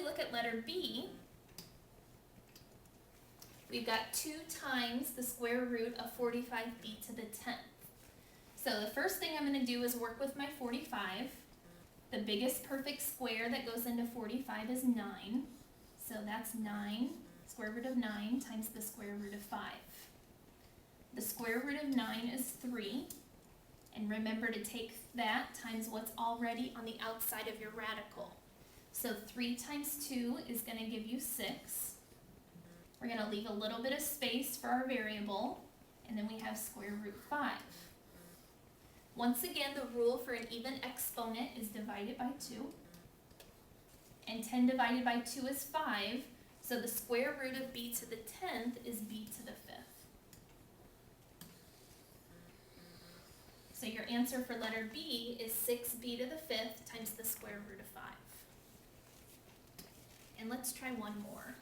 we look at letter B, we've got 2 times the square root of 45b to the 10th. So the first thing I'm going to do is work with my 45. The biggest perfect square that goes into 45 is 9. So that's 9, square root of 9 times the square root of 5. The square root of 9 is 3. And remember to take that times what's already on the outside of your radical. So 3 times 2 is going to give you 6. We're going to leave a little bit of space for our variable, and then we have square root 5. Once again, the rule for an even exponent is divided by 2. And 10 divided by 2 is 5, so the square root of b to the 10th is b to the 5th. So your answer for letter B is 6b to the 5th times the square root of 5. And let's try one more.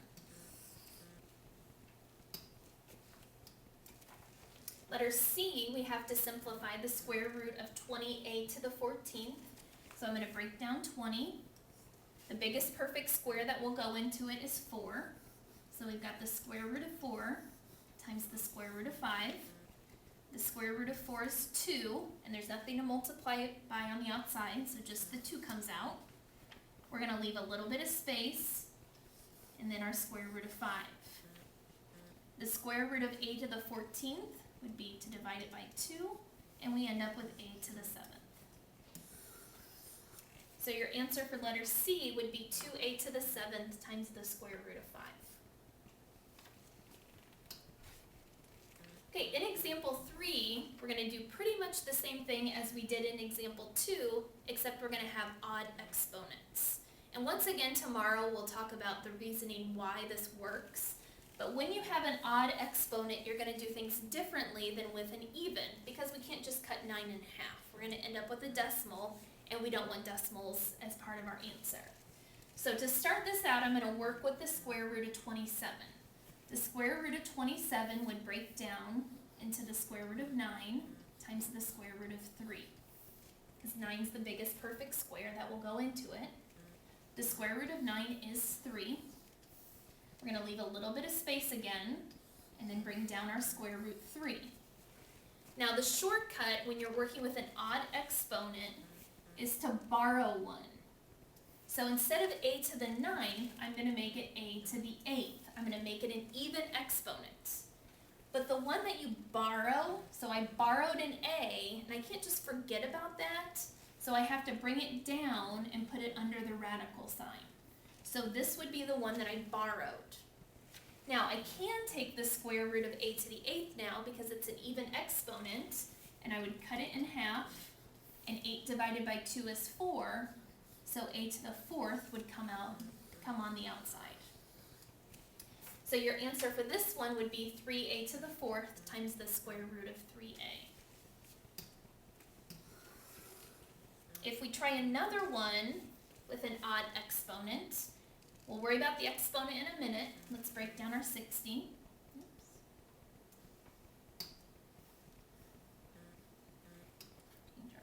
Letter C, we have to simplify the square root of 20a to the 14th. So I'm going to break down 20. The biggest perfect square that will go into it is 4. So we've got the square root of 4 times the square root of 5. The square root of 4 is 2, and there's nothing to multiply it by on the outside, so just the 2 comes out. We're going to leave a little bit of space, and then our square root of 5. The square root of a to the 14th would be to divide it by 2, and we end up with a to the 7th. So your answer for letter C would be 2a to the 7th times the square root of 5. Okay, in example 3, we're going to do pretty much the same thing as we did in example 2, except we're going to have odd exponents. And once again, tomorrow we'll talk about the reasoning why this works. But when you have an odd exponent, you're going to do things differently than with an even, because we can't just cut 9 in half. We're going to end up with a decimal, and we don't want decimals as part of our answer. So to start this out, I'm going to work with the square root of 27. The square root of 27 would break down into the square root of 9 times the square root of 3, because 9 is the biggest perfect square that will go into it. The square root of 9 is 3. We're going to leave a little bit of space again, and then bring down our square root 3. Now the shortcut when you're working with an odd exponent is to borrow 1. So instead of a to the 9th, I'm going to make it a to the 8th. I'm going to make it an even exponent. But the one that you borrow, so I borrowed an a, and I can't just forget about that, so I have to bring it down and put it under the radical sign. So this would be the one that I borrowed. Now I can take the square root of a to the 8th now because it's an even exponent, and I would cut it in half, and 8 divided by 2 is 4, so a to the 4th would come on the outside. So your answer for this one would be 3a to the 4th times the square root of 3a. If we try another one with an odd exponent, we'll worry about the exponent in a minute. Let's break down our 60. Change our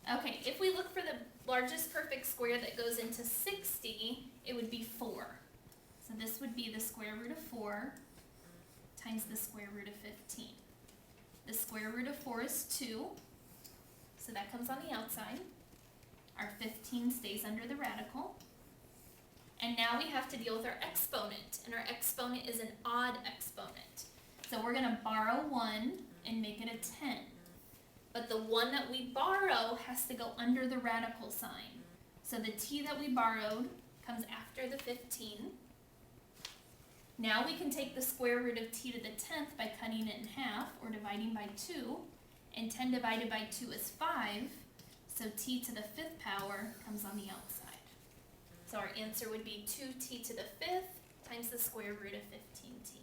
color. Okay, if we look for the largest perfect square that goes into 60, it would be 4. So this would be the square root of 4 times the square root of 15. The square root of 4 is 2, so that comes on the outside. Our 15 stays under the radical. And now we have to deal with our exponent, and our exponent is an odd exponent. So we're going to borrow 1 and make it a 10. But the one that we borrow has to go under the radical sign. So the t that we borrowed comes after the 15. Now we can take the square root of t to the 10th by cutting it in half or dividing by 2. And 10 divided by 2 is 5. So t to the 5th power comes on the outside. So our answer would be 2t to the 5th times the square root of 15t.